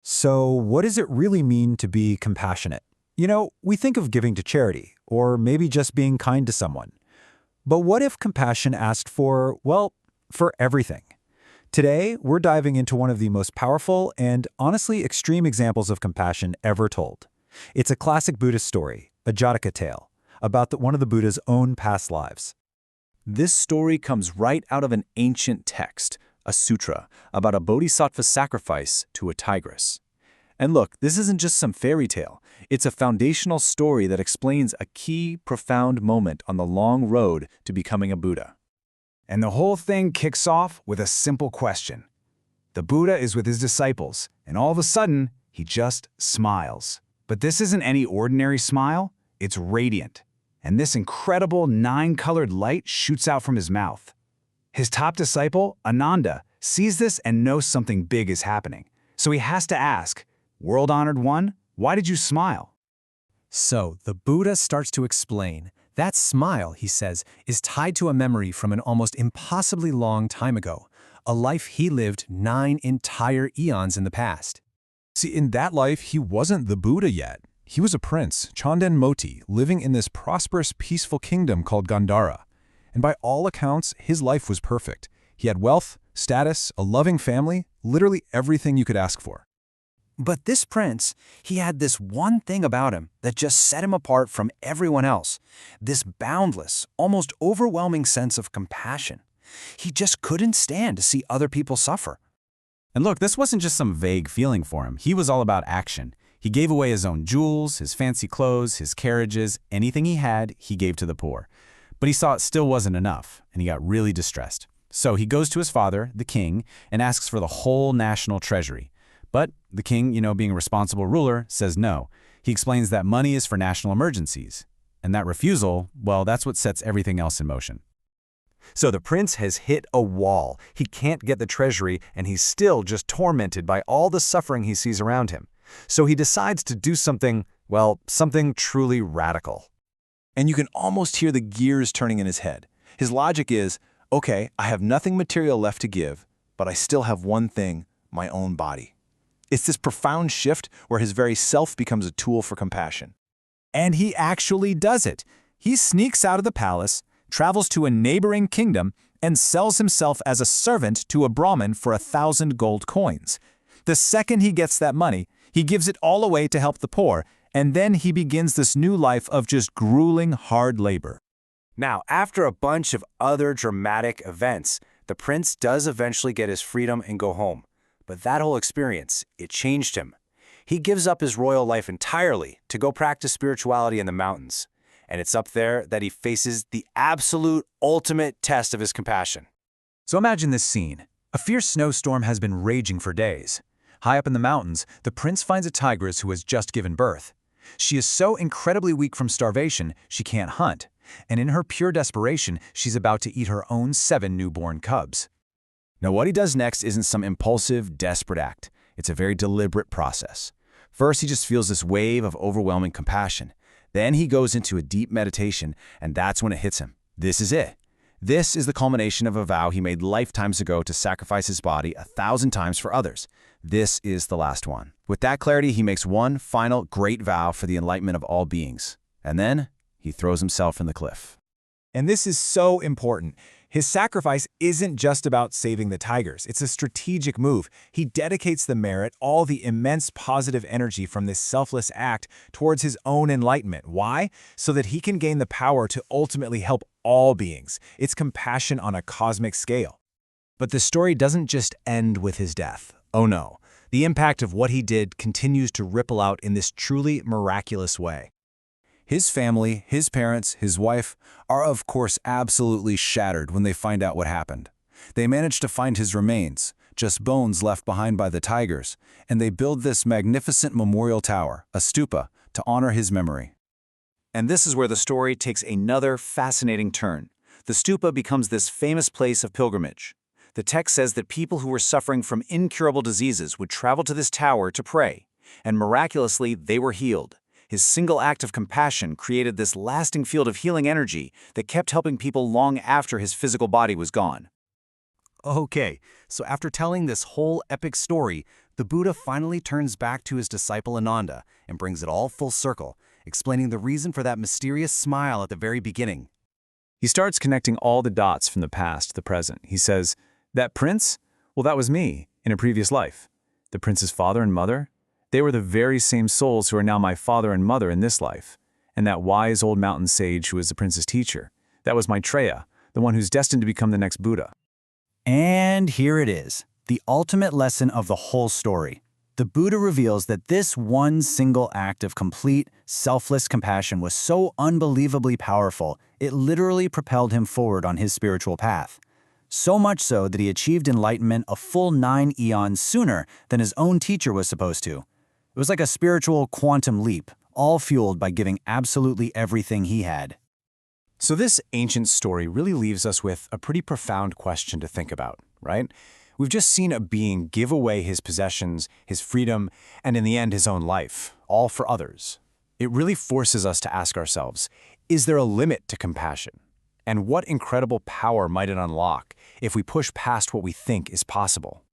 So, what does it really mean to be compassionate? We think of giving to charity, or maybe just being kind to someone. But what if compassion asked for, well, for everything? Today, we're diving into one of the most powerful and honestly extreme examples of compassion ever told. It's a classic Buddhist story, a Jataka tale, about one of the Buddha's own past lives. This story comes right out of an ancient text, a sutra, about a bodhisattva sacrifice to a tigress. And look, this isn't just some fairy tale. It's a foundational story that explains a key, profound moment on the long road to becoming a Buddha. And the whole thing kicks off with a simple question. The Buddha is with his disciples, and all of a sudden, he just smiles. But this isn't any ordinary smile, it's radiant. And this incredible 9-colored light shoots out from his mouth. His top disciple, Ananda, sees this and knows something big is happening. So he has to ask, "World-honored one, why did you smile?" So the Buddha starts to explain. That smile, he says, is tied to a memory from an almost impossibly long time ago, a life he lived 9 entire eons in the past. See, in that life, he wasn't the Buddha yet. He was a prince, Candana Māti, living in this prosperous, peaceful kingdom called Gandhara. And by all accounts, his life was perfect. He had wealth, status, a loving family, literally everything you could ask for. But this prince, he had this one thing about him that just set him apart from everyone else, this boundless, almost overwhelming sense of compassion. He just couldn't stand to see other people suffer. And look, this wasn't just some vague feeling for him. He was all about action. He gave away his own jewels, his fancy clothes, his carriages, anything he had, he gave to the poor. But he saw it still wasn't enough, and he got really distressed. So he goes to his father, the king, and asks for the whole national treasury. But the king, being a responsible ruler, says no. He explains that money is for national emergencies. And that refusal, well, that's what sets everything else in motion. So the prince has hit a wall. He can't get the treasury, and he's still just tormented by all the suffering he sees around him. So he decides to do something, well, something truly radical. And you can almost hear the gears turning in his head. His logic is, okay, I have nothing material left to give, but I still have one thing, my own body. It's this profound shift where his very self becomes a tool for compassion. And he actually does it. He sneaks out of the palace, travels to a neighboring kingdom, and sells himself as a servant to a Brahmin for 1,000 gold coins. The second he gets that money, he gives it all away to help the poor, and then he begins this new life of just grueling hard labor. Now, after a bunch of other dramatic events, the prince does eventually get his freedom and go home. But that whole experience, it changed him. He gives up his royal life entirely to go practice spirituality in the mountains. And it's up there that he faces the absolute ultimate test of his compassion. So imagine this scene. A fierce snowstorm has been raging for days. High up in the mountains, the prince finds a tigress who has just given birth. She is so incredibly weak from starvation, she can't hunt. And in her pure desperation, she's about to eat her own 7 newborn cubs. Now, what he does next isn't some impulsive, desperate act. It's a very deliberate process. First, he just feels this wave of overwhelming compassion. Then he goes into a deep meditation, and that's when it hits him. This is it. This is the culmination of a vow he made lifetimes ago to sacrifice his body 1,000 times for others. This is the last one. With that clarity, he makes one final great vow for the enlightenment of all beings. And then he throws himself in the cliff. And this is so important. His sacrifice isn't just about saving the tigers. It's a strategic move. He dedicates the merit, all the immense positive energy from this selfless act towards his own enlightenment. Why? So that he can gain the power to ultimately help all beings. It's compassion on a cosmic scale. But the story doesn't just end with his death. Oh no. The impact of what he did continues to ripple out in this truly miraculous way. His family, his parents, his wife are of course absolutely shattered when they find out what happened. They manage to find his remains, just bones left behind by the tigers, and they build this magnificent memorial tower, a Stūpa, to honor his memory. And this is where the story takes another fascinating turn. The Stūpa becomes this famous place of pilgrimage. The text says that people who were suffering from incurable diseases would travel to this tower to pray, and miraculously they were healed. His single act of compassion created this lasting field of healing energy that kept helping people long after his physical body was gone. Okay, so after telling this whole epic story, the Buddha finally turns back to his disciple Ananda and brings it all full circle, explaining the reason for that mysterious smile at the very beginning. He starts connecting all the dots from the past to the present. He says, that prince? Well, that was me in a previous life. The prince's father and mother? They were the very same souls who are now my father and mother in this life. And that wise old mountain sage who was the prince's teacher, that was Maitreya, the one who's destined to become the next Buddha. And here it is, the ultimate lesson of the whole story. The Buddha reveals that this one single act of complete, selfless compassion was so unbelievably powerful, it literally propelled him forward on his spiritual path. So much so that he achieved enlightenment a full 9 eons sooner than his own teacher was supposed to. It was like a spiritual quantum leap, all fueled by giving absolutely everything he had. So this ancient story really leaves us with a pretty profound question to think about, right? We've just seen a being give away his possessions, his freedom, and in the end his own life, all for others. It really forces us to ask ourselves, is there a limit to compassion? And what incredible power might it unlock if we push past what we think is possible?